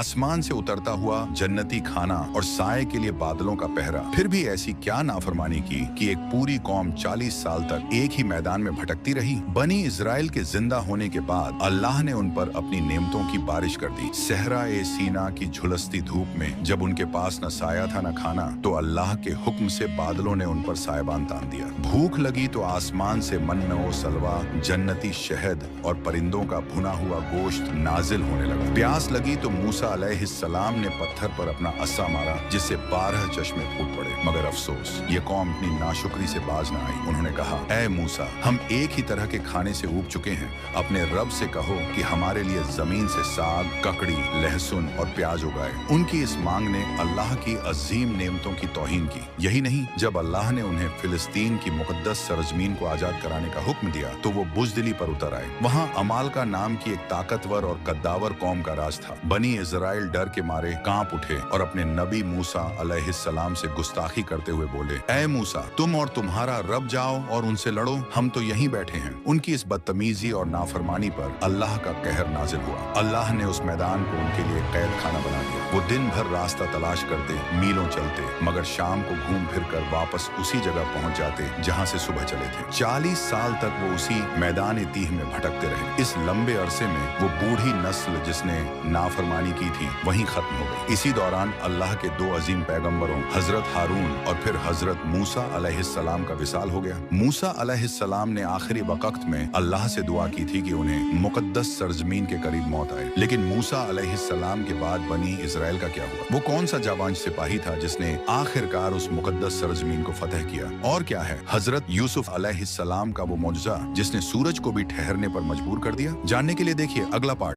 आसमान से उतरता हुआ जन्नती खाना और साए के लिए बादलों का पहरा। फिर भी ऐसी क्या नाफरमानी की कि एक पूरी कौम 40 साल तक एक ही मैदान में भटकती रही। बनी इजराइल के जिंदा होने के बाद अल्लाह ने उन पर अपनी नेमतों की बारिश कर दी। सहरा ए सीना की झुलसती धूप में जब उनके पास न साया था न खाना, तो अल्लाह के हुक्म से बादलों ने उन पर सायबान तान दिया। भूख लगी तो आसमान से मन्नो सलवा, जन्नती शहद और परिंदों का भुना हुआ गोश्त नाजिल होने लगा। प्यास लगी तो मूसा अलैहिस्सलाम ने पत्थर पर अपना अस्सा मारा, जिससे 12 चश्मे फूट पड़े। मगर अफसोस, ये कौम अपनी नाशुक्री से बाज न आई। उन्होंने कहा, ऐ मूसा, हम एक ही तरह के खाने से ऊब चुके हैं। अपने रब से कहो कि हमारे लिए जमीन से साग, ककड़ी, लहसुन और प्याज उगाए। उनकी इस मांग ने अल्लाह की अजीम नेमतों की तौहीन की। यही नहीं, जब अल्लाह ने उन्हें फिलिस्तीन की मुकद्दस सरजमीन को आजाद कराने का हुक्म दिया तो वो बुजदिली पर उतर आए। वहाँ अमालका नाम की एक ताकतवर और कद्दावर कौम का राज था। बनी इजराइल डर के मारे कांप उठे और अपने नबी मूसा अलैहिस्सलाम से गुस्ताखी करते हुए बोले, ऐ मूसा, तुम और तुम्हारा रब जाओ और उनसे लड़ो, हम तो यहीं बैठे हैं। उनकी इस बदतमीजी और नाफरमानी पर अल्लाह का कहर नाजिल हुआ। अल्लाह ने उस मैदान को उनके लिए कैद खाना बना दिया। वो दिन भर रास्ता तलाश करते, मीलों चलते, मगर शाम को घूम फिर कर वापस उसी जगह पहुंच जाते जहां से सुबह चले थे। 40 साल तक वो उसी मैदान तीह में भटकते रहे। इस लंबे अरसे में वो बूढ़ी नस्ल जिसने नाफरमानी की थी वहीं खत्म हो गई। इसी दौरान अल्लाह के 2 अजीम पैगंबरों हजरत हारून और फिर हजरत मूसा अलैहिस्सलाम का विसाल हो गया। मूसा अलैहिस्सलाम ने आखिरी वक्त में अल्लाह से दुआ की थी कि उन्हें मुकद्दस सरजमीन के करीब मौत आए। लेकिन मूसा अलैहिस्सलाम के बाद बनी इजराइल का क्या हुआ? वो कौन सा जाबांज सिपाही था जिसने आखिरकार उस मुकद्दस सरजमीन को फतह किया? और क्या है हजरत यूसुफ अलैहिस्सलाम का वो मौजज़ा जिसने सूरज को भी ठहरने पर मजबूर कर दिया? जानने के लिए देखिए अगला पार्ट।